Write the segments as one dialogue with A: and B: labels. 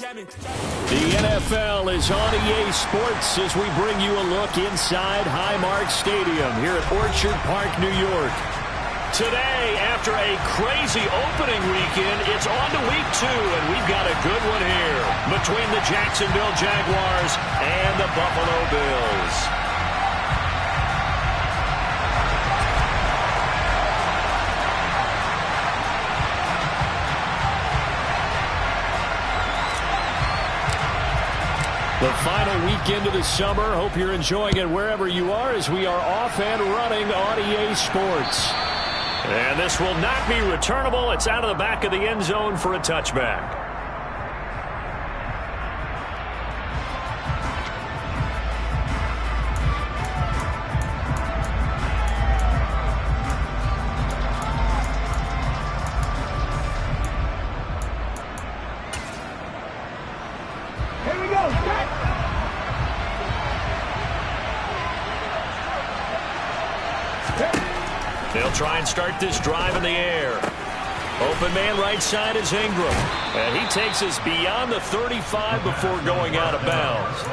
A: The NFL is on EA Sports as we bring you a look inside Highmark Stadium here at Orchard Park, New York. Today, after a crazy opening weekend, it's on to week 2, and we've got a good one here between the Jacksonville Jaguars and the Buffalo Bills. The final weekend of the summer. Hope you're enjoying it wherever you are as we are off and running on EA Sports. And this will not be returnable. It's out of the back of the end zone for a touchback. They'll try and start this drive in the air. Open man right side is Ingram. And he takes us beyond the 35 before going out of bounds.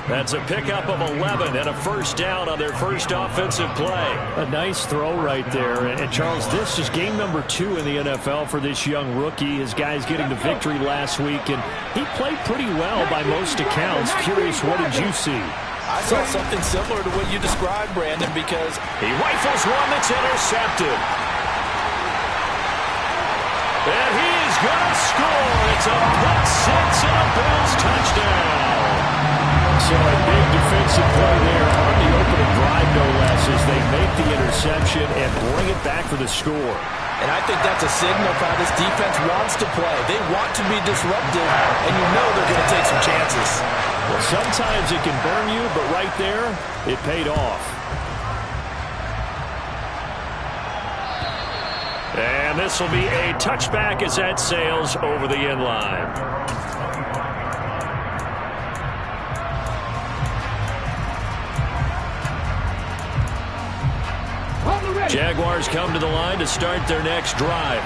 A: That's a pickup of 11 and a first down on their first offensive play. A nice throw right there. And Charles, this is game number 2 in the NFL for this young rookie. His guys getting the victory last week, and he played pretty well by most accounts. Curious, what did you see?
B: I saw something similar to what you described, Brandon, because
A: he rifles one that's intercepted. And he is going to score. It's a pick six and a Bills touchdown. So a big defensive play there on the opening drive, no less, as they make the interception and bring it back for the score.
B: And I think that's a signal for how this defense wants to play. They want to be disruptive, and you know they're going to take some chances.
A: Well, sometimes it can burn you, but right there, it paid off. And this will be a touchback as that sails over the end line. Jaguars come to the line to start their next drive.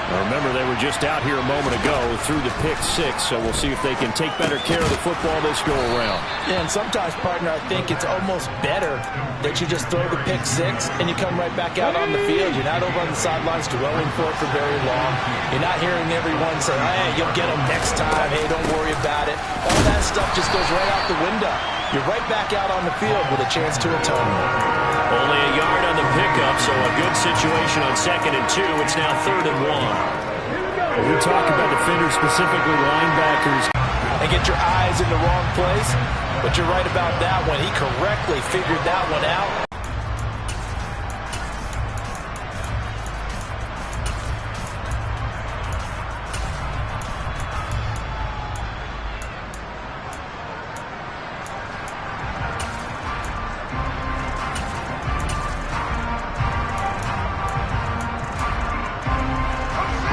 A: Now remember, they were just out here a moment ago through the pick six, so we'll see if they can take better care of the football this go-around.
B: Yeah, and sometimes, partner, I think it's almost better that you just throw the pick six and you come right back out on the field. You're not over on the sidelines dwelling for it for very long. You're not hearing everyone say, hey, you'll get them next time. Hey, don't worry about it. All that stuff just goes right out the window. You're right back out on the field with a chance to atone.
A: Only a yard on the pickup, so a good situation on 2nd and 2. It's now 3rd and 1. We talk about defenders, specifically linebackers.
B: And get your eyes in the wrong place, but you're right about that one. He correctly figured that one out.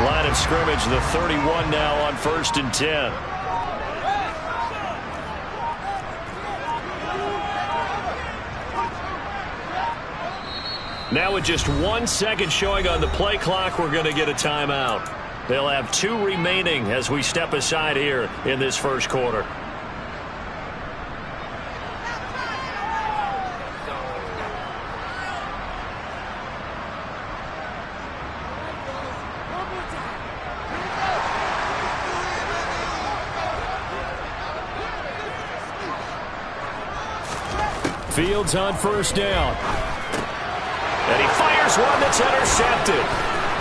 A: Line of scrimmage, the 31 now on 1st and 10. Now with just 1 second showing on the play clock, we're going to get a timeout. They'll have 2 remaining as we step aside here in this first quarter. Fields on 1st down. And he fires one that's intercepted.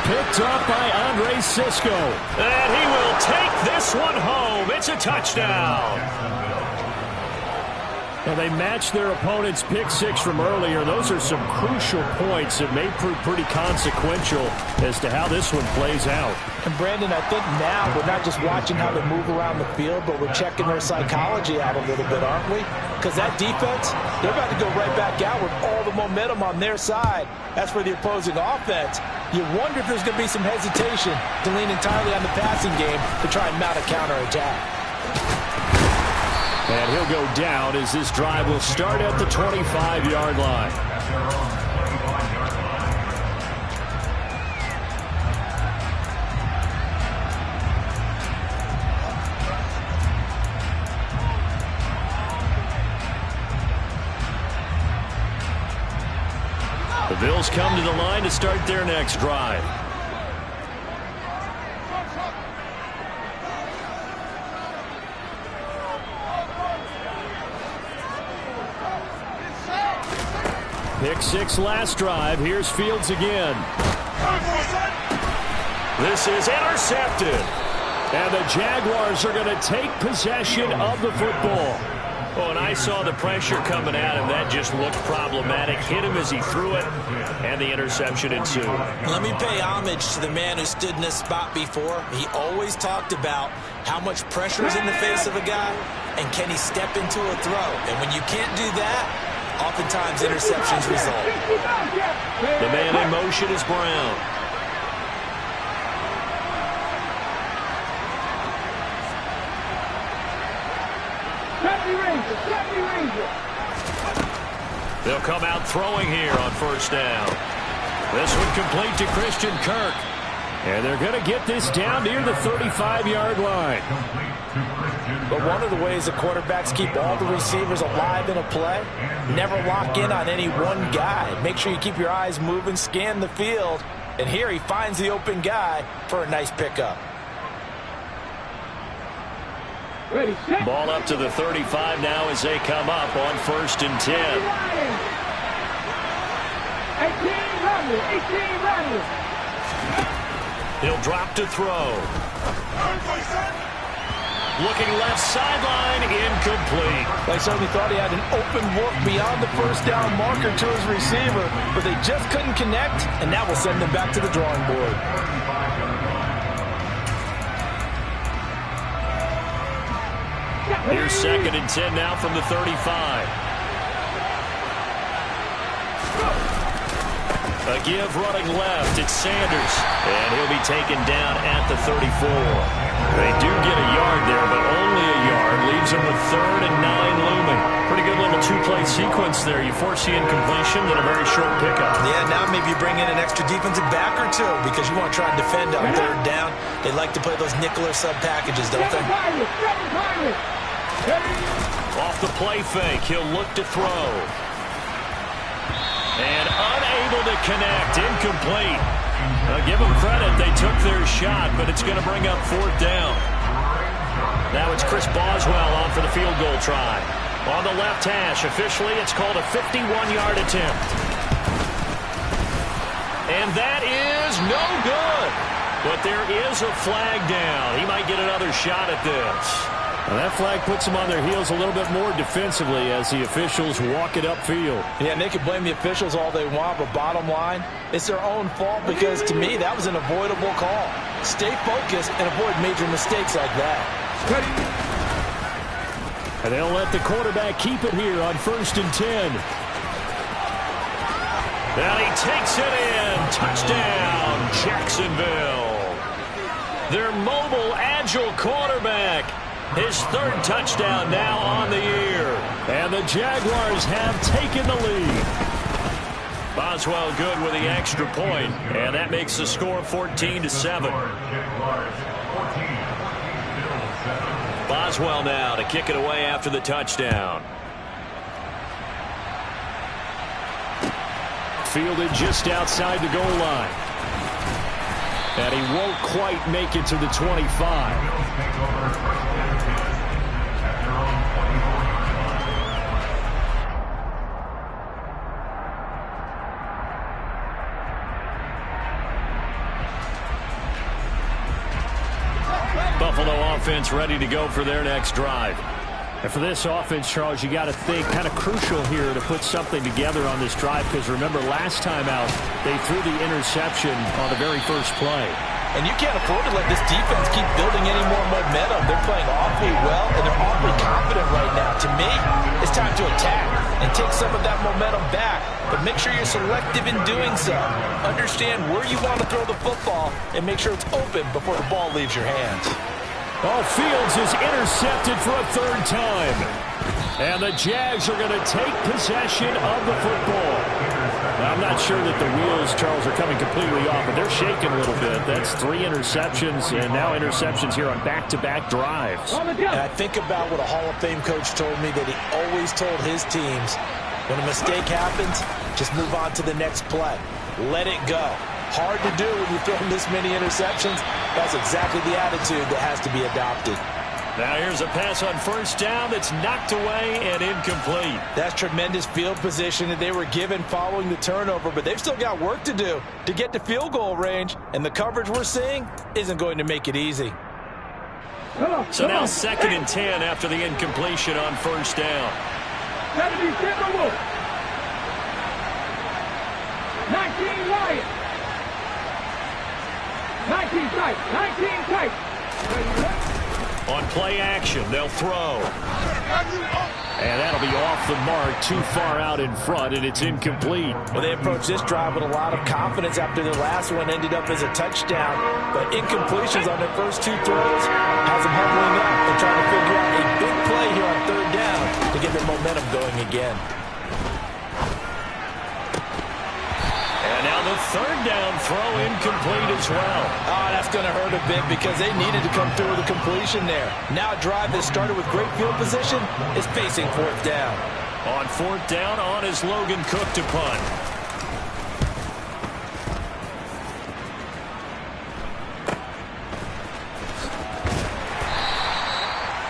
A: Picked up by Andre Cisco. And he will take this one home. It's a touchdown. Now they matched their opponent's pick six from earlier. Those are some crucial points that may prove pretty consequential as to how this one plays out.
B: And Brandon, I think now we're not just watching how they move around the field, but we're checking their psychology out a little bit, aren't we? Because that defense, they're about to go right back out with all the momentum on their side. As for the opposing offense, you wonder if there's going to be some hesitation to lean entirely on the passing game to try and mount a counterattack.
A: And he'll go down as this drive will start at the 25-yard line. Bills come to the line to start their next drive. Pick 6 last drive. Here's Fields again. This is intercepted. And the Jaguars are going to take possession of the football. Oh, and I saw the pressure coming at him. That just looked problematic. Hit him as he threw it, and the interception ensued.
B: Let me pay homage to the man who stood in this spot before. He always talked about how much pressure is in the face of a guy, and can he step into a throw. And when you can't do that, oftentimes interceptions result.
A: The man in motion is Brown. They'll come out throwing here on first down. This one complete to Christian Kirk. And they're going to get this down near the 35-yard line.
B: But one of the ways the quarterbacks keep all the receivers alive in a play, never lock in on any one guy. Make sure you keep your eyes moving, scan the field. And here he finds the open guy for a nice pickup.
A: Ball up to the 35 now as they come up on 1st and 10.
C: 18 runners.
A: He'll drop to throw. Looking left sideline, incomplete.
B: They certainly thought he had an open look beyond the first down marker to his receiver, but they just couldn't connect, and that will send them back to the drawing board.
A: Here's 2nd and 10 now from the 35. A give running left. It's Sanders. And he'll be taken down at the 34. They do get a yard there, but only a yard. Leaves them with 3rd and 9 looming. Pretty good little two-play sequence there. You force the incompletion, then a very short pickup.
B: Yeah, now maybe you bring in an extra defensive back or two because you want to try and defend on 3rd down. They like to play those nickel or sub packages, don't they?
A: Off the play fake, he'll look to throw. And unable to connect, incomplete. Give them credit, they took their shot, but it's going to bring up 4th down. Now it's Chris Boswell on for the field goal try. On the left hash, officially it's called a 51-yard attempt. And that is no good. But there is a flag down. He might get another shot at this. Well, that flag puts them on their heels a little bit more defensively as the officials walk it upfield.
B: Yeah, and they can blame the officials all they want, but bottom line, it's their own fault because, to me, that was an avoidable call. Stay focused and avoid major mistakes like that.
A: And they'll let the quarterback keep it here on 1st and 10. Now he takes it in. Touchdown, Jacksonville. Their mobile, agile quarterback. His 3rd touchdown now on the year. And the Jaguars have taken the lead. Boswell good with the extra point, and that makes the score 14-7. Boswell now to kick it away after the touchdown. Fielded just outside the goal line. And he won't quite make it to the 25. Buffalo offense ready to go for their next drive. And for this offense, Charles, you got to think kind of crucial here to put something together on this drive because remember last time out they threw the interception on the very first play.
B: And you can't afford to let this defense keep building any more momentum. They're playing awfully well, and they're awfully confident right now. To me, it's time to attack and take some of that momentum back. But make sure you're selective in doing so. Understand where you want to throw the football and make sure it's open before the ball leaves your hands.
A: Oh, Fields is intercepted for a 3rd time. And the Jags are going to take possession of the football. Now, I'm not sure that the wheels, Charles, are coming completely off, but they're shaking a little bit. That's 3 interceptions, and now interceptions here on back-to-back drives.
B: And I think about what a Hall of Fame coach told me that he always told his teams, When a mistake happens, just move on to the next play. Let it go. Hard to do when you throw this many interceptions. That's exactly the attitude that has to be adopted.
A: Now here's a pass on first down that's knocked away and incomplete.
B: That's tremendous field position that they were given following the turnover, but they've still got work to do to get to field goal range, and the coverage we're seeing isn't going to make it easy.
A: So now 2nd and 10 after the incompletion on first down.
C: 19 Wyatt. 19 tight. 19 tight.
A: On play action, they'll throw. And that'll be off the mark, too far out in front, and it's incomplete.
B: Well, they approached this drive with a lot of confidence after their last one ended up as a touchdown. But incompletions on their first 2 throws has them huddling up and trying to figure out a big play here on 3rd down to get their momentum going again.
A: And now the 3rd down throw incomplete as well.
B: Oh, that's going to hurt a bit because they needed to come through with a completion there. Now a drive that started with great field position is facing 4th down.
A: On 4th down, on is Logan Cook to punt.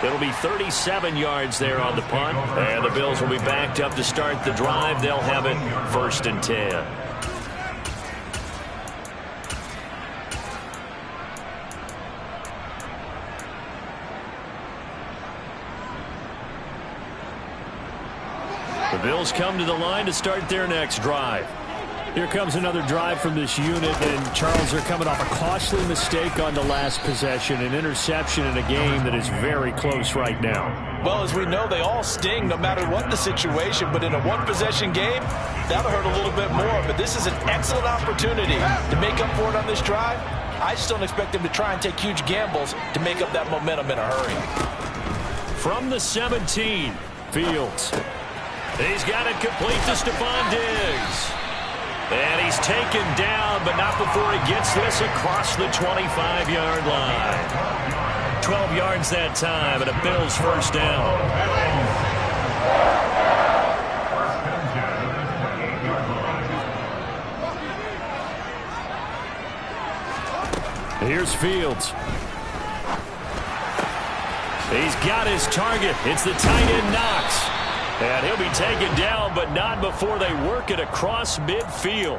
A: It'll be 37 yards there on the punt. And the Bills will be backed up to start the drive. They'll have it 1st and 10. The Bills come to the line to start their next drive.
D: Here comes another drive from this unit, and Charles, they're coming off a costly mistake on the last possession, an interception in a game that is very close right now.
B: Well, as we know, they all sting no matter what the situation, but in a one-possession game, that'll hurt a little bit more. But this is an excellent opportunity to make up for it on this drive. I just don't expect them to try and take huge gambles to make up that momentum in a hurry.
A: From the 17, Fields. He's got it complete to Stephon Diggs. And he's taken down, but not before he gets this across the 25-yard line. 12 yards that time, and a Bills 1st down. Here's Fields. He's got his target. It's the tight end Knox. And he'll be taken down, but not before they work it across midfield.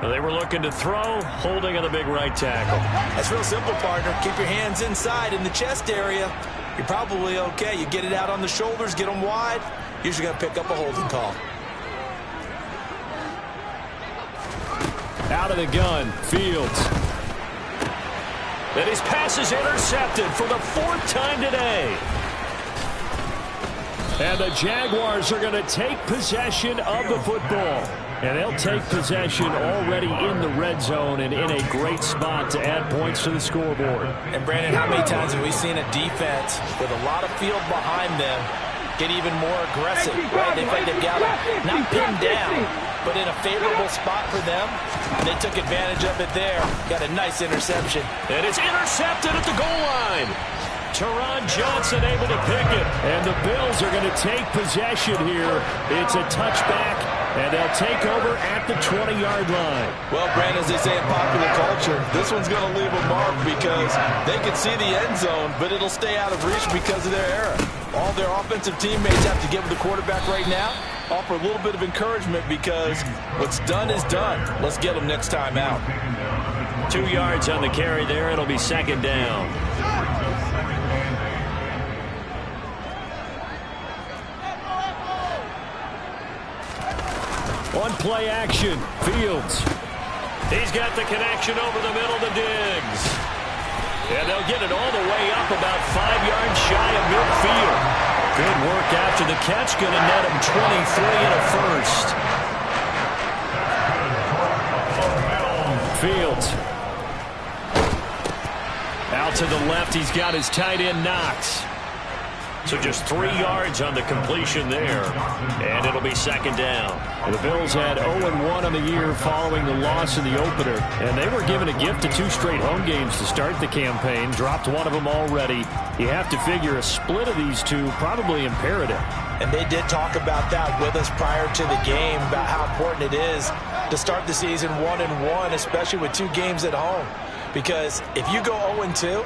A: They were looking to throw, holding on the big right tackle.
B: That's real simple, partner. Keep your hands inside in the chest area. You're probably okay. You get it out on the shoulders, get them wide. Usually going to pick up a holding call.
A: Out of the gun, Fields. And his pass is intercepted for the 4th time today. And the Jaguars are going to take possession of the football. And they'll take possession already in the red zone and in a great spot to add points to the scoreboard.
B: And, Brandon, how many times have we seen a defense with a lot of field behind them get even more aggressive? Right? They've got to not pinned down, but in a favorable spot for them. And they took advantage of it there. Got a nice interception.
A: And it's intercepted at the goal line. Teron Johnson able to pick it. And the Bills are going to take possession here. It's a touchback, and they'll take over at the 20-yard line.
B: Well, Brandon, as they say in popular culture, this one's going to leave a mark because they can see the end zone, but it'll stay out of reach because of their error. All their offensive teammates have to give the quarterback right now, offer a little bit of encouragement because what's done is done. Let's get them next time out.
A: 2 yards on the carry there. It'll be 2nd down. On play action, Fields. He's got the connection over the middle to Diggs. And they'll get it all the way up about 5 yards shy of midfield. Good work after the catch. Going to net him 23 and a first. Fields. Out to the left, he's got his tight end Knox. So just 3 yards on the completion there, and it'll be second down.
D: The Bills had 0-1 on the year following the loss in the opener, and they were given a gift of 2 straight home games to start the campaign. Dropped one of them already. You have to figure a split of these two probably imperative.
B: And they did talk about that with us prior to the game, about how important it is to start the season 1-1, especially with 2 games at home. Because if you go 0-2,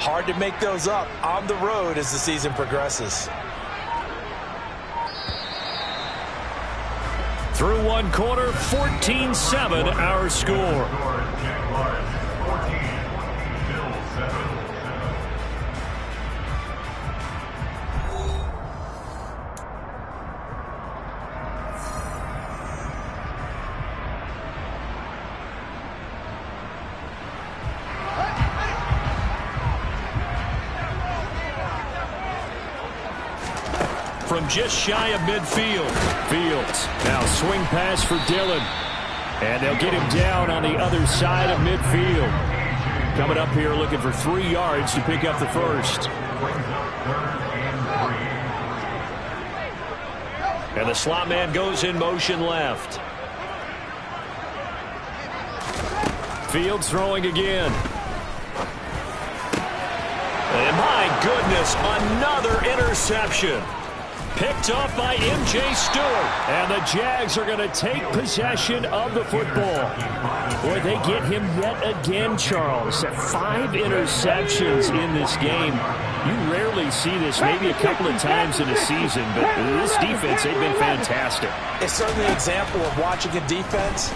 B: hard to make those up on the road as the season progresses.
A: Through 1 quarter, 14-7 our score. From just shy of midfield. Fields now swing pass for Dillon. And they'll get him down on the other side of midfield. Coming up here looking for 3 yards to pick up the first. And the slot man goes in motion left. Fields throwing again. And my goodness, another interception. Picked off by M.J. Stewart. And the Jags are going to take possession of the football. Boy, they get him yet again, Charles. 5 interceptions in this game. You rarely see this, maybe a couple of times in a season, but this defense, they've been fantastic.
B: It's certainly an example of watching a defense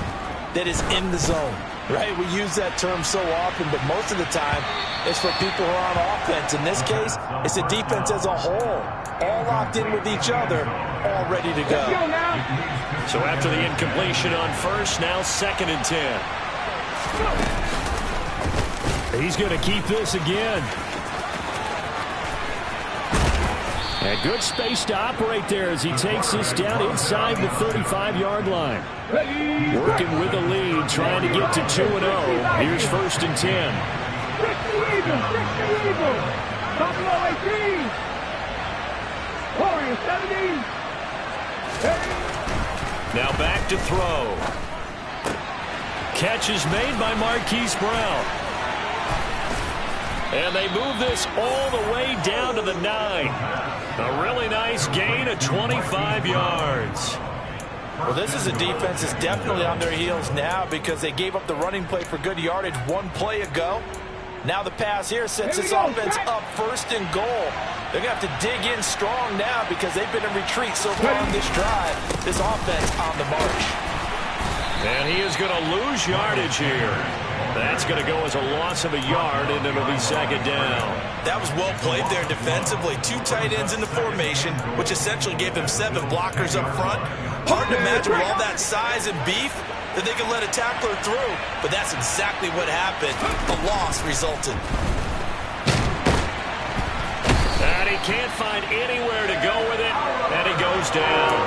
B: that is in the zone, right? We use that term so often, but most of the time, it's for people who are on offense. In this case, it's a defense as a whole, all locked in with each other, all ready to go.
A: So after the incompletion on first, now 2nd and 10.
D: He's going to keep this again. And good space to operate there as he takes this down inside the 35-yard line. Working with the lead, trying to get to 2-0. Here's 1st and 10.
A: Now back to throw. Catch is made by Marquise Brown. And they move this all the way down to the 9. A really nice gain of 25 yards.
B: Well, this is a defense that's definitely on their heels now because they gave up the running play for good yardage 1 play ago. Now the pass here sets this offense up 1st and goal. They're going to have to dig in strong now because they've been in retreat so far on this drive. This offense on the march.
A: And he is going to lose yardage here. That's going to go as a loss of a yard, and it'll be 2nd down.
B: That was well played there defensively. 2 tight ends in the formation, which essentially gave them 7 blockers up front. Hard to imagine with all that size and beef that they could let a tackler through, but that's exactly what happened. A loss resulted.
A: And he can't find anywhere to go with it, and he goes down.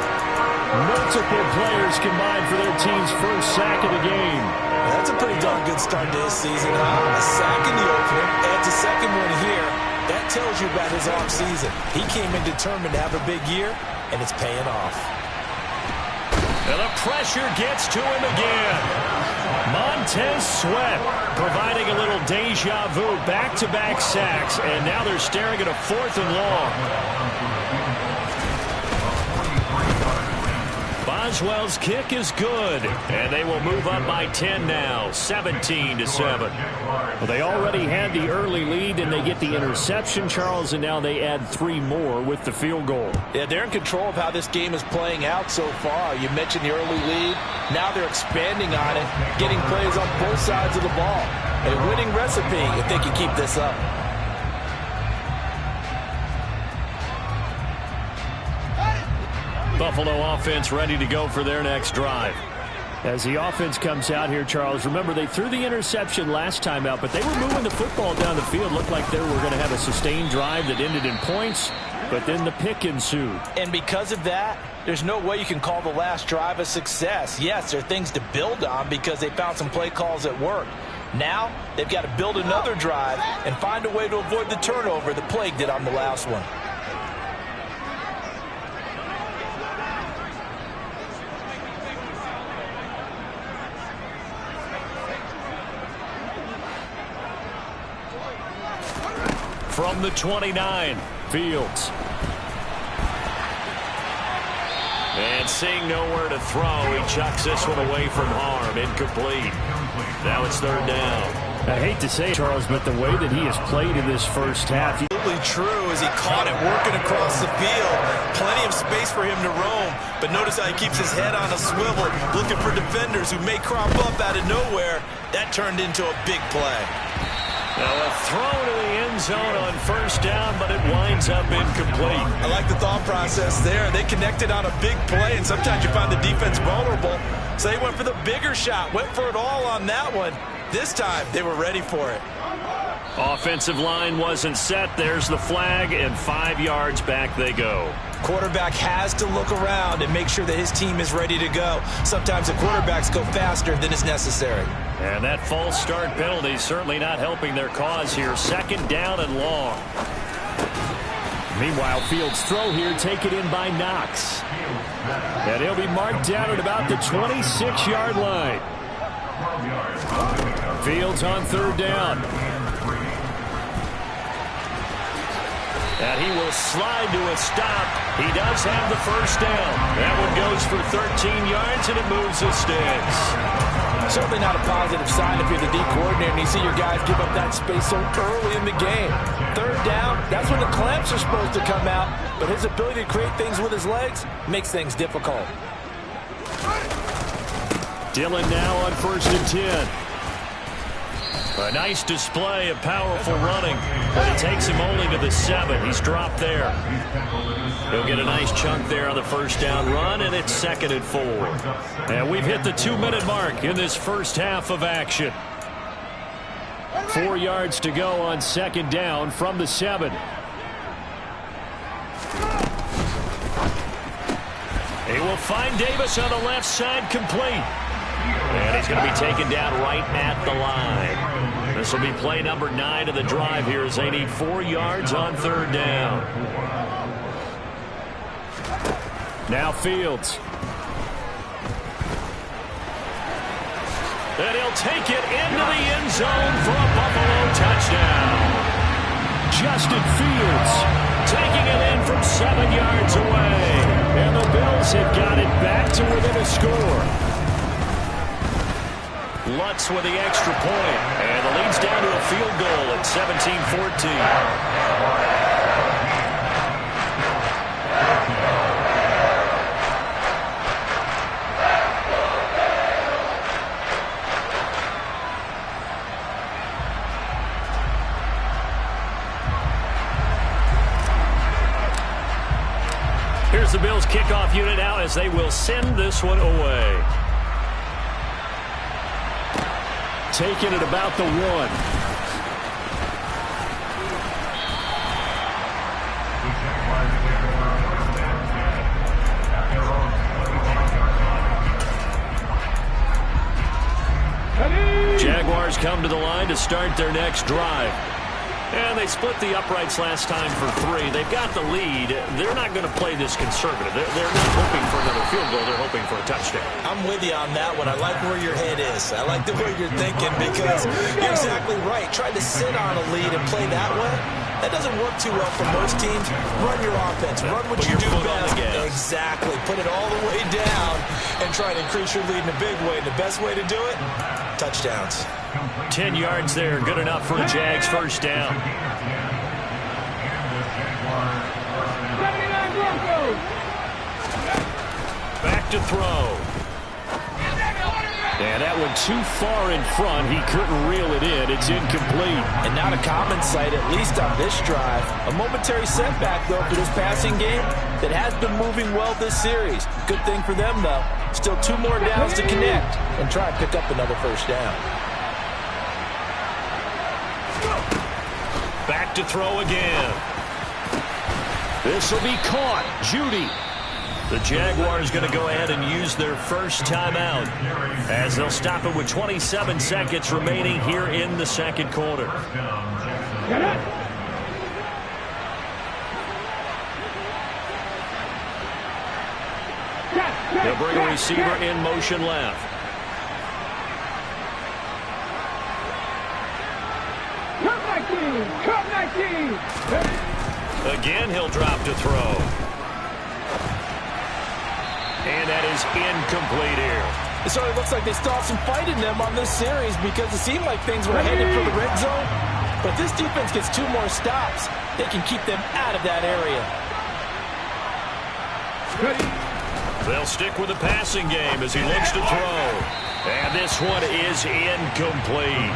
D: Multiple players combined for their team's first sack of the game.
B: That's a pretty darn good start to his season, huh? A sack in the opener, adds a 2nd one here. That tells you about his offseason. He came in determined to have a big year, and it's paying off.
A: And the pressure gets to him again. Montez Sweat providing a little deja vu, back-to-back sacks, and now they're staring at a 4th and long. Boswell's kick is good, and they will move up by 10 now, 17-7.
D: Well, they already had the early lead, and they get the interception, Charles, and now they add 3 more with the field goal.
B: Yeah, they're in control of how this game is playing out so far. You mentioned the early lead. Now they're expanding on it, getting plays on both sides of the ball. A winning recipe if they can keep this up.
A: Buffalo offense ready to go for their next drive.
D: As the offense comes out here, Charles, remember they threw the interception last time out, but they were moving the football down the field. Looked like they were going to have a sustained drive that ended in points, but then the pick ensued.
B: And because of that, there's no way you can call the last drive a success. Yes, there are things to build on because they found some play calls that work. Now, they've got to build another drive and find a way to avoid the turnover that plagued it on the last one.
A: from the 29. Fields. And seeing nowhere to throw, he chucks this one away from harm. Incomplete. Now it's third down.
D: I hate to say it, Charles, but the way that he has played in this first half.
E: Absolutely true as he caught it working across the field. Plenty of space for him to roam. But notice how he keeps his head on a swivel, looking for defenders who may crop up out of nowhere. That turned into a big play.
A: Now a throw to the end zone on first down, but it winds up incomplete.
E: I like the thought process there. They connected on a big play, and sometimes you find the defense vulnerable. So they went for the bigger shot, went for it all on that one. This time, they were ready for it.
A: Offensive line wasn't set. There's the flag, and 5 yards back they go.
E: Quarterback has to look around and make sure that his team is ready to go. Sometimes the quarterbacks go faster than is necessary.
A: And that false start penalty certainly not helping their cause here. Second down and long.
D: Meanwhile, Fields' throw here taken in by Knox. And he'll be marked down at about the 26-yard line. Fields on third down.
A: And he will slide to a stop. He does have the first down. That one goes for 13 yards, and it moves the sticks.
B: Certainly not a positive sign if you're the D coordinator and you see your guys give up that space so early in the game. Third down, that's when the clamps are supposed to come out, but his ability to create things with his legs makes things difficult.
A: Dillon now on 1st and 10. A nice display of powerful running, but it takes him only to the 7. He's dropped there. He'll get a nice chunk there on the first down run, and it's 2nd and 4. And we've hit the 2-minute mark in this first half of action.
D: 4 yards to go on 2nd down from the 7.
A: He will find Davis on the left side, complete. And he's going to be taken down right at the line. This will be play number 9 of the drive here as they need 4 yards on third down.
D: Now Fields.
A: And he'll take it into the end zone for a Buffalo touchdown.
D: Justin Fields
A: taking it in from 7 yards away.
D: And the Bills have got it back to within a score.
A: Lutz with the extra point, and the lead's down to a field goal at 17-14. Here's the Bills kickoff unit now as they will send this one away.
D: Taken at about the 1.
A: Jaguars come to the line to start their next drive. And they split the uprights last time for 3. They've got the lead. They're not going to play this conservative. They're not hoping for another field goal. They're hoping for a touchdown.
E: I'm with you on that one. I like where your head is. I like the way you're thinking because you're exactly right. Trying to sit on a lead and play that way, that doesn't work too well for most teams. Run your offense. Run what you do best. Exactly. Put it all the way down and try to increase your lead in a big way. And the best way to do it, touchdowns.
A: 10 yards there. Good enough for a Jags first down.
C: 79 Broncos.
A: Back to throw.
D: And that one too far in front. He couldn't reel it in. It's incomplete.
B: And not a common sight, at least on this drive. A momentary setback, though, for this passing game that has been moving well this series. Good thing for them, though. Still 2 more downs to connect and try and pick up another first down.
A: Back to throw again.
D: This will be caught. Judy.
A: The Jaguars going to go ahead and use their first timeout as they'll stop it with 27 seconds remaining here in the second quarter. They'll bring a receiver in motion left.
C: Cut 19.
A: Again, he'll drop to throw. And that is incomplete here.
B: It certainly looks like they still have some fight in them on this series because it seemed like things were headed for the red zone. But this defense gets 2 more stops. They can keep them out of that area.
A: They'll stick with the passing game as he looks to throw. And this one is incomplete.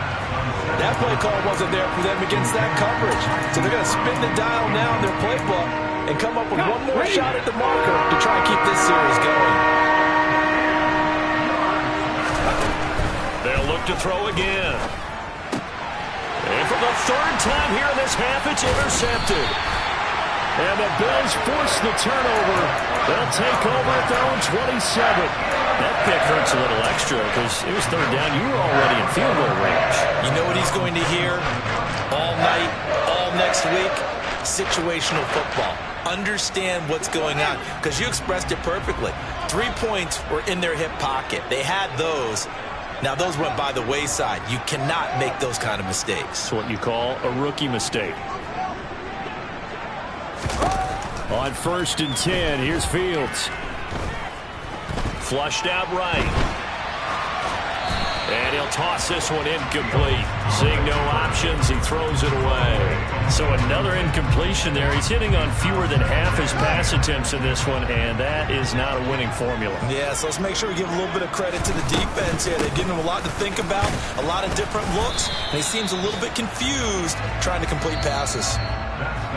B: That play call wasn't there for them against that coverage. So they're going to spin the dial now in their playbook and come up with one more shot at the marker to try and keep this series going.
A: They'll look to throw again. And for the 3rd time here in this half, it's intercepted. And the Bills force the turnover. They'll take over at their own 27. That pick hurts a little extra because it was 3rd down. You were already in field goal range.
E: You know what he's going to hear all night, all next week? Situational football. Understand what's going on because you expressed it perfectly. 3 points were in their hip pocket. They had those. Now, those went by the wayside. You cannot make those kind of mistakes.
D: It's what you call a rookie mistake. On 1st and 10, here's Fields.
A: Flushed out right. And he'll toss this one incomplete. Seeing no options, he throws it away.
D: So another incompletion there. He's hitting on fewer than half his pass attempts in this one, and that is not a winning formula.
E: Yeah, so let's make sure we give a little bit of credit to the defense here. They've given him a lot to think about, a lot of different looks, and he seems a little bit confused trying to complete passes.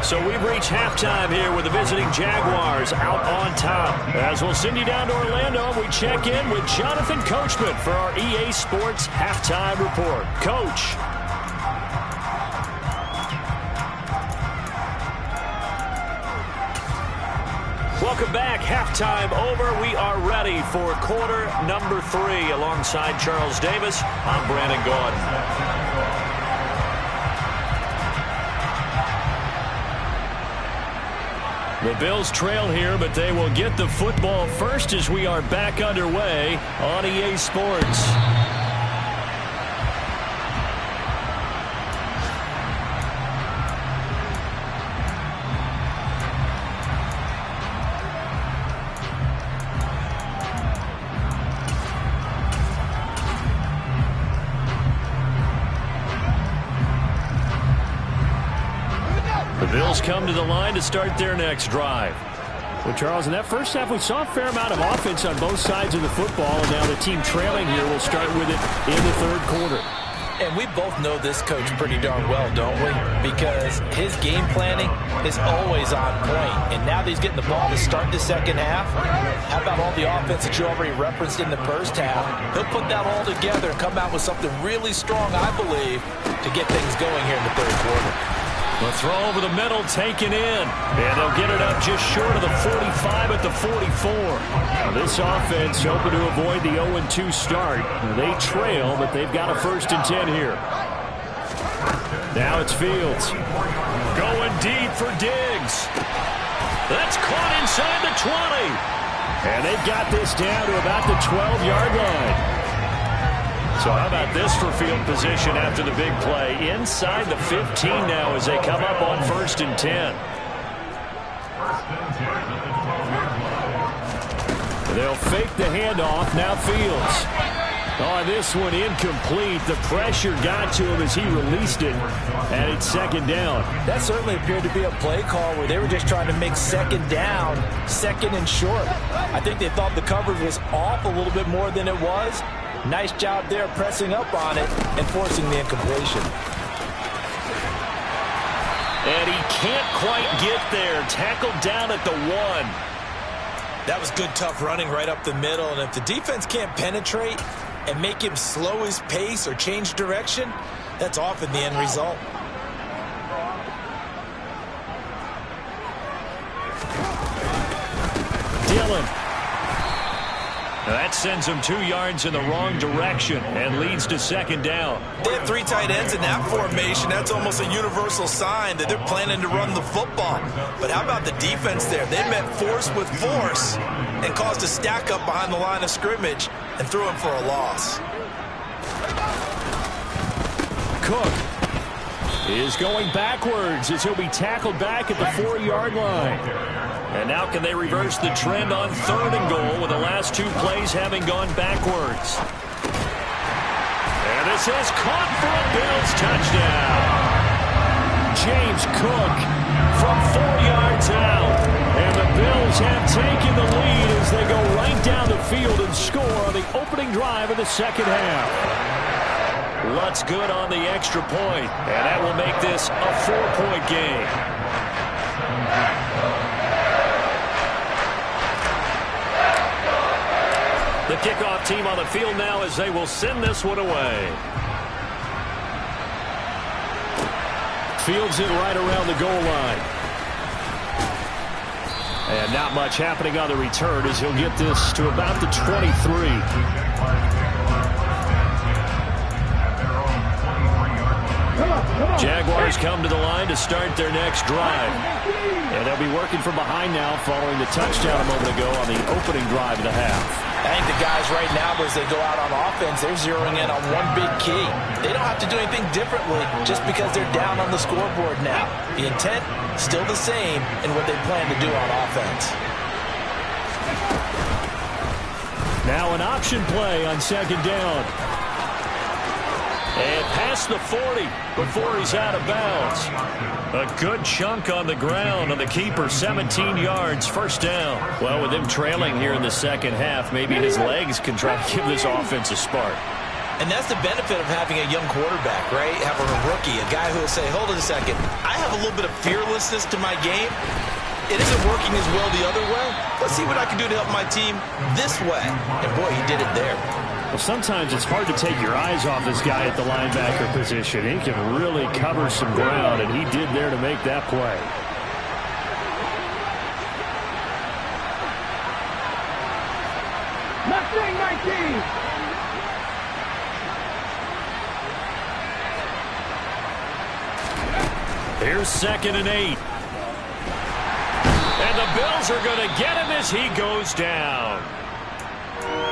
A: So we've reached halftime here with the visiting Jaguars out on top. As we'll send you down to Orlando, we check in with Jonathan Coachman for our EA Sports Halftime Report. Coach. Welcome back. Halftime over. We are ready for quarter number 3. Alongside Charles Davis, I'm Brandon Gaudin. The Bills trail here, but they will get the football first as we are back underway on EA Sports. The Bills come to the line to start their next drive.
D: Well, Charles, in that first half, we saw a fair amount of offense on both sides of the football, and now the team trailing here will start with it in the 3rd quarter.
B: And we both know this coach pretty darn well, don't we? Because his game planning is always on point. And now that he's getting the ball to start the 2nd half, how about all the offense that you already referenced in the 1st half? He'll put that all together and come out with something really strong, I believe, to get things going here in the 3rd quarter.
A: The throw over the middle taken in. And they'll get it up just short of the 45 at the 44.
D: Now this offense hoping to avoid the 0-2 start. They trail, but they've got a 1st and 10 here. Now it's Fields.
A: Going deep for Diggs. That's caught inside the 20.
D: And they've got this down to about the 12-yard line.
A: So how about this for field position after the big play? Inside the 15 now as they come up on 1st and 10.
D: They'll fake the handoff. Now Fields. Oh, this one incomplete. The pressure got to him as he released it, and it's 2nd down.
B: That certainly appeared to be a play call where they were just trying to make 2nd down, 2nd and short. I think they thought the coverage was off a little bit more than it was. Nice job there pressing up on it and forcing the incompletion.
A: And he can't quite get there. Tackled down at the 1.
E: That was good, tough running right up the middle. And if the defense can't penetrate and make him slow his pace or change direction, that's often the end result.
A: Dillon. That sends them 2 yards in the wrong direction and leads to 2nd down.
E: They have 3 tight ends in that formation. That's almost a universal sign that they're planning to run the football. But how about the defense there? They met force with force and caused a stack up behind the line of scrimmage and threw him for a loss.
A: Cook.
D: is going backwards as he'll be tackled back at the 4-yard line.
A: And now can they reverse the trend on 3rd and goal with the last 2 plays having gone backwards? And this is caught for a Bills touchdown. James Cook from 4 yards out. And the Bills have taken the lead as they go right down the field and score on the opening drive of the second half. Lutz good on the extra point, and that will make this a 4-point game. The kickoff team on the field now as they will send this one away.
D: Fields it right around the goal line. And not much happening on the return as he'll get this to about the 23.
A: Jaguars come to the line to start their next drive.
D: And they'll be working from behind now following the touchdown a moment ago on the opening drive of the half.
E: I think the guys right now, as they go out on offense, they're zeroing in on one big key. They don't have to do anything differently just because they're down on the scoreboard now. The intent, still the same in what they plan to do on offense.
D: Now an option play on 2nd down.
A: And past the 40 before he's out of bounds. A good chunk on the ground on the keeper, 17 yards, 1st down.
D: Well, with him trailing here in the second half, maybe his legs can try to give this offense a spark.
E: And that's the benefit of having a young quarterback, right? Having a rookie, a guy who will say, hold on a second, I have a little bit of fearlessness to my game. It isn't working as well the other way. Let's see what I can do to help my team this way. And boy, he did it there.
D: Well, sometimes it's hard to take your eyes off this guy at the linebacker position. He can really cover some ground, and he did there to make that play.
C: Mustang 19.
A: Here's 2nd and 8. And the Bills are going to get him as he goes down.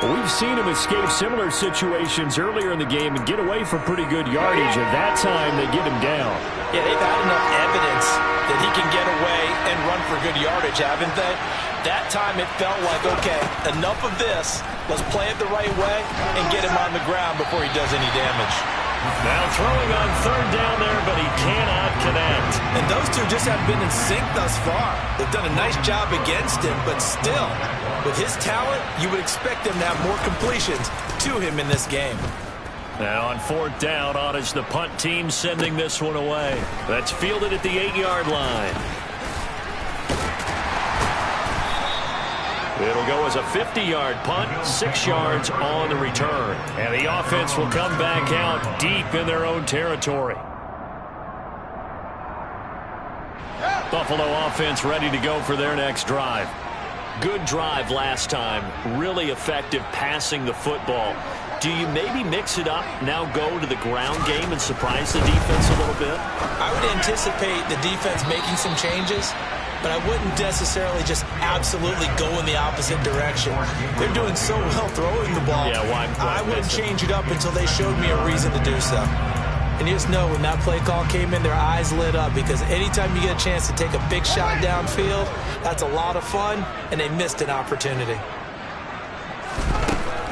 D: We've seen him escape similar situations earlier in the game and get away from pretty good yardage. At that time, they get him down.
E: Yeah, they've had enough evidence that he can get away and run for good yardage, haven't they? That time it felt like, okay, enough of this. Let's play it the right way and get him on the ground before he does any damage.
A: Now throwing on 3rd down there, but he cannot connect.
E: And those two just have been in sync thus far. They've done a nice job against him, but still, with his talent, you would expect him to have more completions to him in this game.
A: Now on 4th down, on is the punt team sending this one away. That's fielded at the 8-yard line. It'll go as a 50-yard punt, 6 yards on the return. And the offense will come back out deep in their own territory. Buffalo offense ready to go for their next drive. Good drive last time. Really effective passing the football. Do you maybe mix it up, now go to the ground game and surprise the defense a little bit?
E: I would anticipate the defense making some changes, but I wouldn't necessarily just absolutely go in the opposite direction. They're doing so well throwing the ball.
A: Yeah, why
E: I wouldn't change it up until they showed me a reason to do so. And you just know when that play call came in, their eyes lit up, because anytime you get a chance to take a big shot downfield, that's a lot of fun, and they missed an opportunity.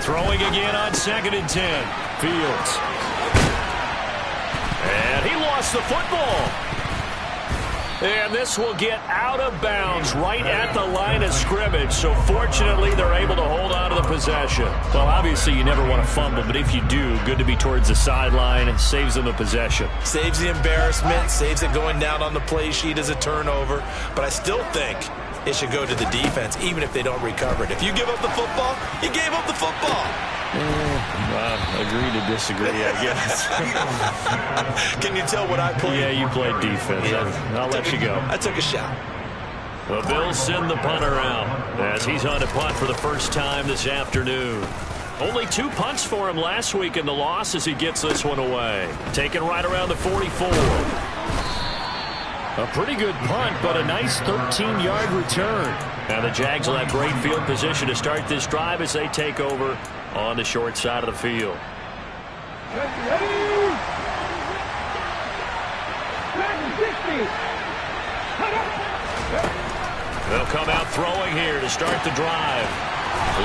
A: Throwing again on 2nd and 10. Fields. And he lost the football. And this will get out of bounds right at the line of scrimmage. So fortunately, they're able to hold on to the possession.
D: Well, obviously, you never want to fumble, but if you do, good to be towards the sideline. It saves them the possession.
E: Saves the embarrassment, saves it going down on the play sheet as a turnover. But I still think it should go to the defense, even if they don't recover it. If you give up the football, you gave up the football.
D: Agree to disagree, I guess.
E: Can you tell what I played?
D: Yeah, you played defense.
E: Yeah.
D: I'll let you go.
E: I took a shot.
A: The Bills send the punter out as he's on a punt for the first time this afternoon. Only 2 punts for him last week in the loss as he gets this one away. Taken right around the 44.
D: A pretty good punt, but a nice 13-yard return.
A: Now the Jags will have great field position to start this drive as they take over on the short side of the field.
C: 60.
A: They'll come out throwing here to start the drive.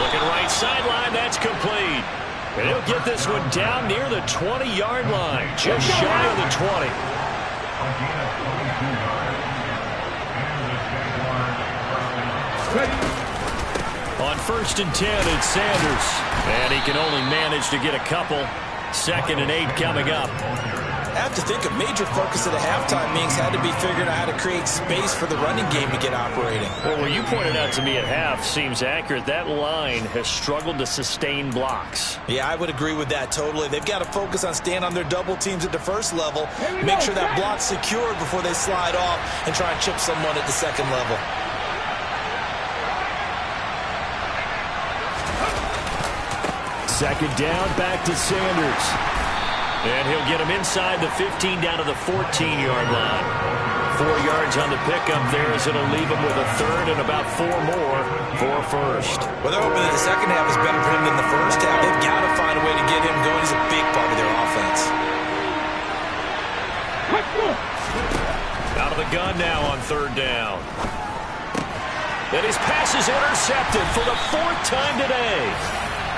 A: Looking right sideline, that's complete. And he'll get this one down near the 20-yard line, just shy of the 20. On 1st and 10, it's Sanders. And he can only manage to get a couple. 2nd and 8 coming up.
E: I have to think a major focus at the halftime meetings had to be figuring out how to create space for the running game to get operating.
A: Well, what you pointed out to me at half seems accurate. That line has struggled to sustain blocks.
E: Yeah, I would agree with that totally. They've got to focus on staying on their double teams at the first level, make sure that block's secured before they slide off and try and chip someone at the second level.
D: Second down, back to Sanders.
A: And he'll get him inside the 15 down to the 14-yard line. 4 yards on the pickup there as it'll leave him with a 3rd and about 4 more for a first.
E: Well, they're hoping that the second half is better for him than the first half. They've got to find a way to get him going. He's a big part of their offense.
A: Out of the gun now on 3rd down. And his pass is intercepted for the 4th time today.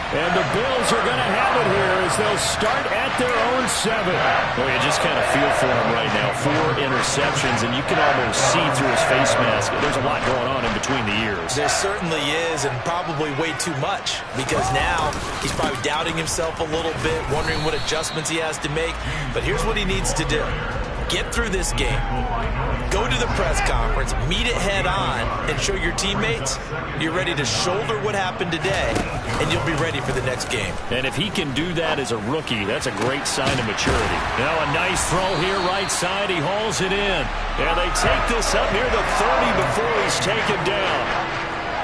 D: And the Bills are going to have it here as they'll start at their own 7.
A: Well, you just kind of feel for him right now. 4 interceptions, and you can almost see through his face mask. There's a lot going on in between the ears.
E: There certainly is, and probably way too much, because now he's probably doubting himself a little bit, wondering what adjustments he has to make. But here's what he needs to do. Get through this game. Go to the press conference, meet it head on, and show your teammates you're ready to shoulder what happened today, and you'll be ready for the next game.
A: And if he can do that as a rookie, that's a great sign of maturity. Now a nice throw here right side. He hauls it in. And they take this up near the 30 before he's taken down.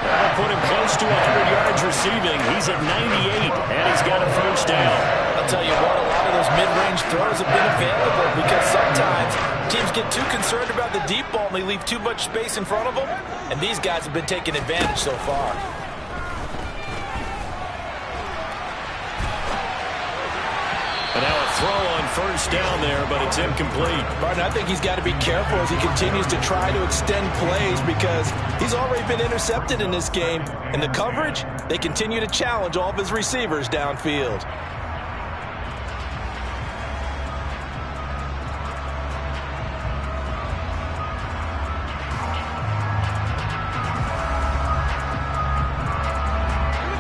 A: That'll put him close to 100 yards receiving. He's at 98, and he's got a first down.
E: I'll tell you what, a lot of those mid-range throws have been available because sometimes teams get too concerned about the deep ball and they leave too much space in front of them, and these guys have been taking advantage so far.
A: And now a throw on 1st down there, but it's incomplete.
B: Martin, I think he's got to be careful as he continues to try to extend plays because he's already been intercepted in this game. And the coverage, they continue to challenge all of his receivers downfield.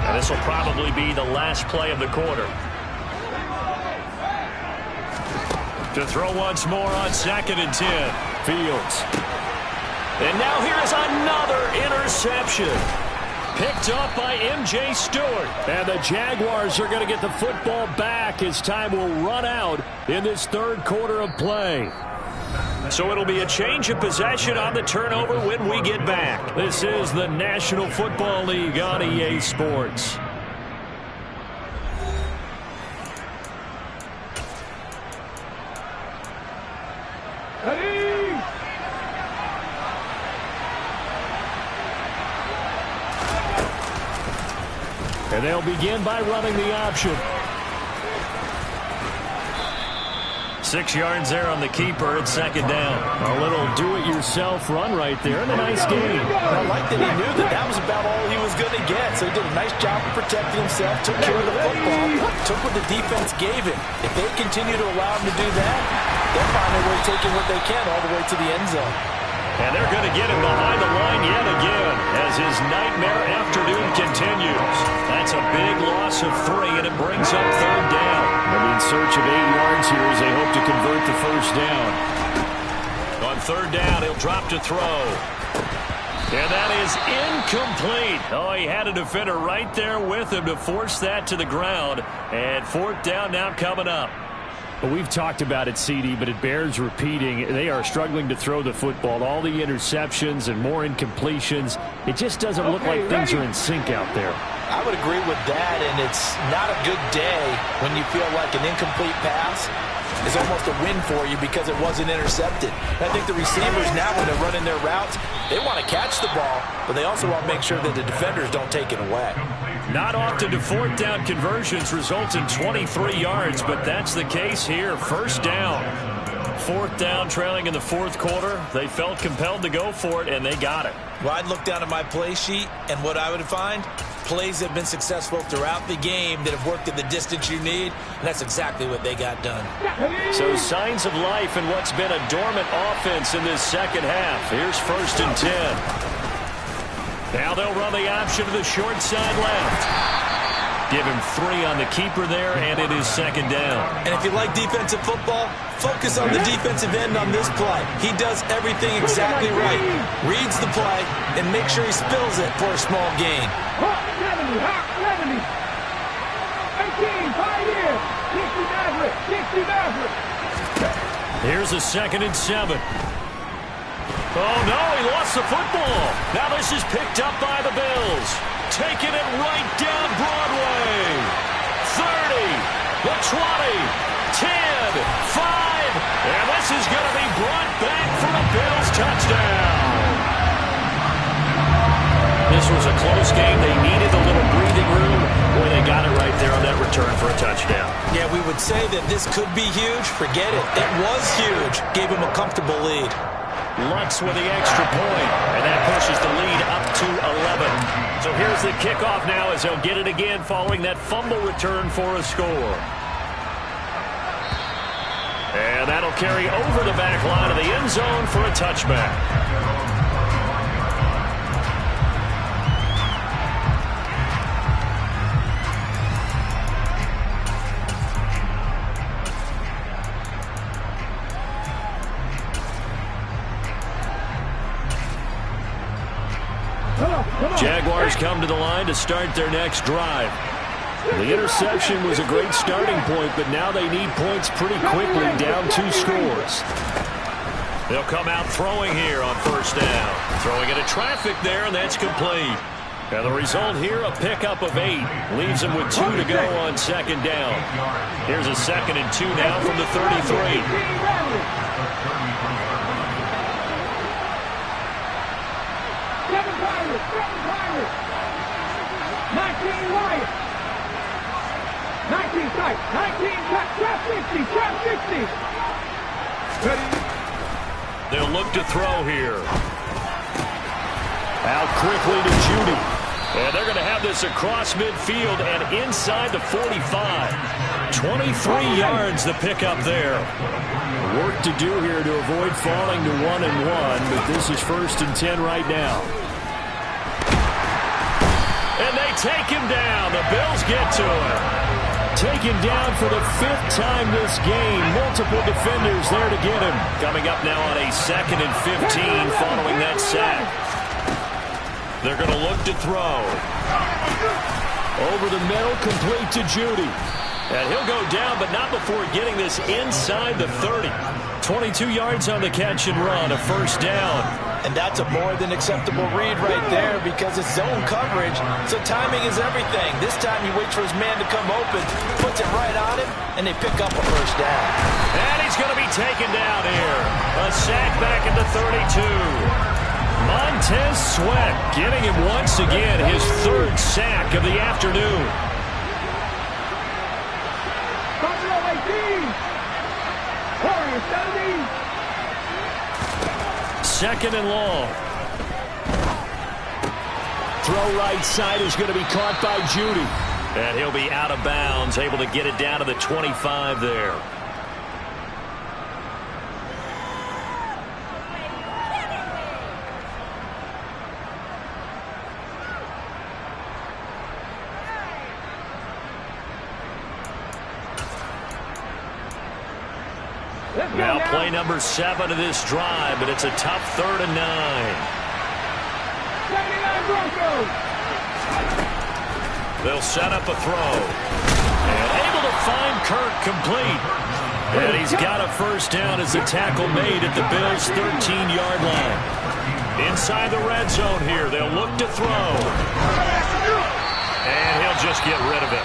A: And this will probably be the last play of the quarter. To throw once more on 2nd and 10. Fields. And now here's another interception. Picked up by M.J. Stewart.
D: And the Jaguars are going to get the football back as time will run out in this 3rd quarter of play.
A: So it'll be a change of possession on the turnover when we get back. This is the National Football League on EA Sports.
D: And they'll begin by running the option.
A: 6 yards there on the keeper at 2nd down.
D: A little do-it-yourself run right there and a nice game.
B: I like that he knew that that was about all he was going to get. So he did a nice job of protecting himself, took care of the football, took what the defense gave him. If they continue to allow him to do that, they'll find their way taking what they can all the way to the end zone.
A: And they're going to get him behind the line yet again as his nightmare afternoon continues. That's a big loss of 3, and it brings up 3rd down.
D: They'll be in search of 8 yards here as they hope to convert the first down.
A: On 3rd down, he'll drop to throw. And that is incomplete. Oh, he had a defender right there with him to force that to the ground. And 4th down now coming up.
D: Well, we've talked about it, CD, but it bears repeating. They are struggling to throw the football. All the interceptions and more incompletions. It just doesn't look like things are in sync out there.
B: I would agree with that, and it's not a good day when you feel like an incomplete pass is almost a win for you because it wasn't intercepted. And I think the receivers now, when they're running their routes, they want to catch the ball, but they also want to make sure that the defenders don't take it away.
A: Not often do 4th down conversions result in 23 yards, but that's the case here. 1st down. 4th down, trailing in the 4th quarter. They felt compelled to go for it, and they got it.
E: Well, I'd look down at my play sheet, and what I would find, plays that have been successful throughout the game that have worked at the distance you need, and that's exactly what they got done.
A: So signs of life in what's been a dormant offense in this second half. Here's 1st and 10. Now they'll run the option to the short side left. Give him 3 on the keeper there, and it is 2nd down.
E: And if you like defensive football, focus on the defensive end on this play. He does everything exactly right. Reads the play and makes sure he spills it for a small gain.
C: 70, 70. 18, 5 years. 60 Maverick, 60 Maverick.
A: Here's a 2nd and 7. Oh, no, he lost the football. Now this is picked up by the Bills. Taking it right down Broadway. 30, the 20, 10, 5, and this is going to be brought back for a Bills touchdown. This was a close game. They needed a little breathing room. Boy, they got it right there on that return for a touchdown.
E: Yeah, we would say that this could be huge. Forget it. It was huge. Gave him a comfortable lead.
A: Lutz with the extra point, and that pushes the lead up to 11. So here's the kickoff now as he'll get it again following that fumble return for a score. And that'll carry over the back line of the end zone for a touchback. Jaguars come to the line to start their next drive. The interception was a great starting point, but now they need points pretty quickly, down 2 scores. They'll come out throwing here on 1st down. Throwing into traffic there, and that's complete. And the result here, a pickup of 8. Leaves them with 2 to go on 2nd down. Here's a 2nd and 2 now from the 33.
C: 19 Wyatt. 19 tight. 19 tight. Trap 60. Trap 60. Ready.
A: They'll look to throw here. Out quickly to Judy. And they're going to have this across midfield and inside the 45. 23 yards the pickup there.
D: Work to do here to avoid falling to 1-1, but this is 1st and 10 right now.
A: And they take him down. The Bills get to him. Taken down for the 5th time this game. Multiple defenders there to get him. Coming up now on a 2nd and 15 following that sack. They're going to look to throw. Over the middle, complete to Judy. And he'll go down, but not before getting this inside the 30. 22 yards on the catch and run, a 1st down.
B: And that's a more than acceptable read right there because it's zone coverage, so timing is everything. This time he waits for his man to come open, puts it right on him, and they pick up a 1st down.
A: And he's going to be taken down here. A sack back at the 32. Montez Sweat getting him once again his 3rd sack of the afternoon.
C: 18. Warriors 70.
A: 2nd and long. Throw right side is going to be caught by Judy. And he'll be out of bounds, able to get it down to the 25 there. Now play number 7 of this drive, but it's a tough 3rd and 9.
C: 79 Broncos.
A: They'll set up a throw. And able to find Kirk complete. And he's got a 1st down as the tackle made at the Bills' 13-yard line. Inside the red zone here, they'll look to throw. And he'll just get rid of it.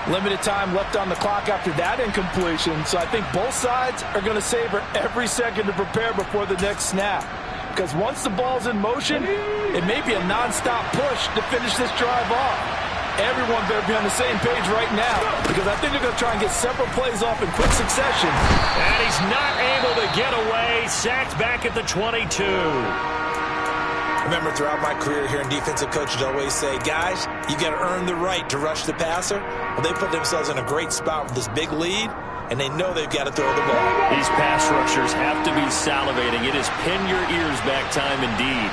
B: Limited time left on the clock after that incompletion, so I think both sides are going to savor every second to prepare before the next snap. Because once the ball's in motion, it may be a non-stop push to finish this drive off. Everyone better be on the same page right now, because I think they're going to try and get several plays off in quick succession.
A: And he's not able to get away. Sacked back at the 22.
E: Remember, throughout my career here in defensive coaches always say, guys, you got to earn the right to rush the passer. Well, they put themselves in a great spot with this big lead, and they know they've got to throw the ball.
A: These pass rushers have to be salivating. It is pin your ears back time indeed.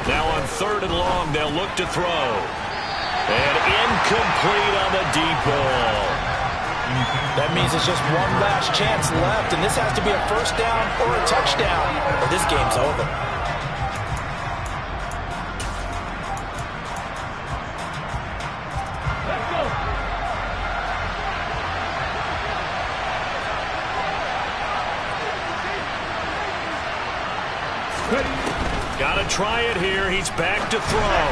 A: Now on 3rd and long, they'll look to throw. And incomplete on the deep ball.
B: That means it's just one last chance left, and this has to be a first down or a touchdown, or this game's over.
A: Got to try it here. He's back to throw.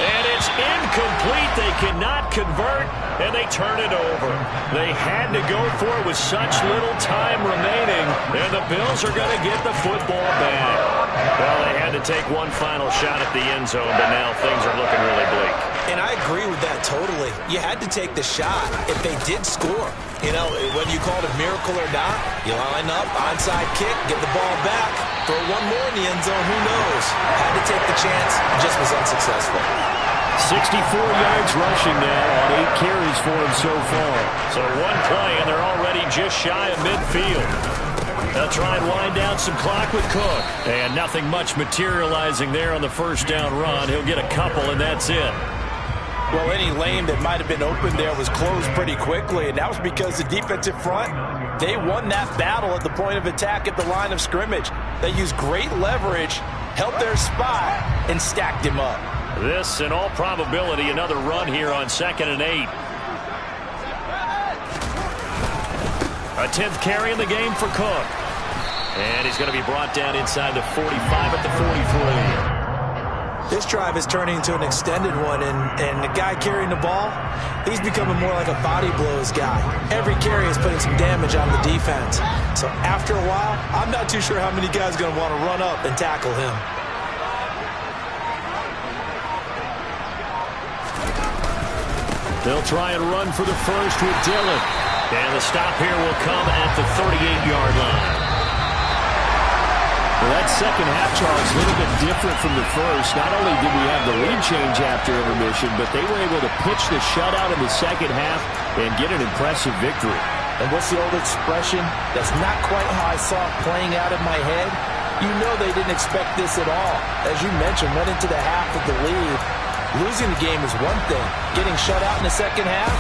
A: And it's incomplete. They cannot convert, and they turn it over. They had to go for it with such little time remaining, and the Bills are going to get the football back. Well, they had to take one final shot at the end zone, but now things are looking really bleak.
E: And I agree with that totally. You had to take the shot if they did score. You know, whether you call it a miracle or not, you line up, onside kick, get the ball back, throw one more in the end zone, who knows? Had to take the chance, just was unsuccessful.
D: 64 yards rushing now on 8 carries for him so far.
A: So one play, and they're already just shy of midfield. They'll try and wind down some clock with Cook. And nothing much materializing there on the first down run. He'll get a couple, and that's it.
B: Well, any lane that might have been open there was closed pretty quickly, and that was because the defensive front, they won that battle at the point of attack at the line of scrimmage. They used great leverage, held their spot, and stacked him up.
A: This, in all probability, another run here on 2nd and 8. A 10th carry in the game for Cook. And he's going to be brought down inside the 45 at the 43.
E: This drive is turning into an extended one, and the guy carrying the ball, he's becoming more like a body blows guy. Every carry is putting some damage on the defense. So after a while, I'm not too sure how many guys are going to want to run up and tackle him.
A: They'll try and run for the first with Dillon. And the stop here will come at the 38-yard line.
D: Well, that second half, Charles, a little bit different from the first. Not only did we have the lead change after intermission, but they were able to pitch the shutout in the second half and get an impressive victory.
B: And what's the old expression? That's not quite how I saw it playing out in my head. You know they didn't expect this at all. As you mentioned, went into the half with the lead. Losing the game is one thing. Getting shut out in the second half,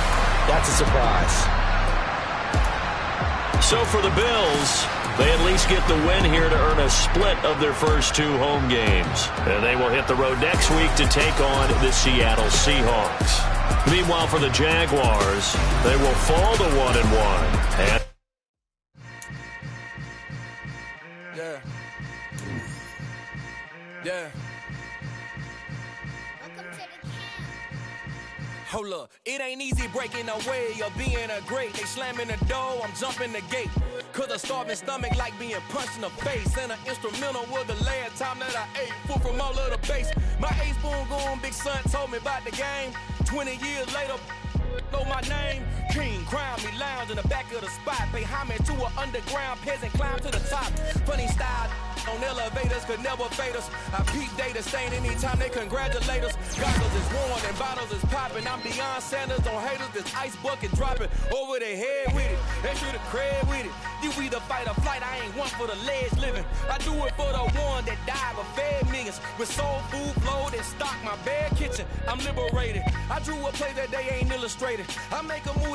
B: that's a surprise.
A: So for the Bills, they at least get the win here to earn a split of their first 2 home games. And they will hit the road next week to take on the Seattle Seahawks. Meanwhile, for the Jaguars, they will fall to 1-1.
F: Yeah. Hold up, it ain't easy breaking away or being a great. They slamming the door, I'm jumping the gate. Cause a starving stomach like being punched in the face. And an instrumental was the last time that I ate. Food from all of the base. My A-spoon going big son told me about the game. 20 years later, know my name. King, crown me, lounge in the back of the spot. Pay homage to an underground peasant, climb to the top. Funny style on elevators could never fade us. I peep data stain anytime they congratulate us. Goggles is worn and bottles is popping. I'm Deion Sanders on haters, this ice bucket dropping over their head with it. Extra the cred with it. You either fight or flight, I ain't one for the ledge living. I do it for the one that died but fed millions. With soul food flowed and stocked my bad kitchen. I'm liberated. I drew a play that they ain't illustrated. I make a move.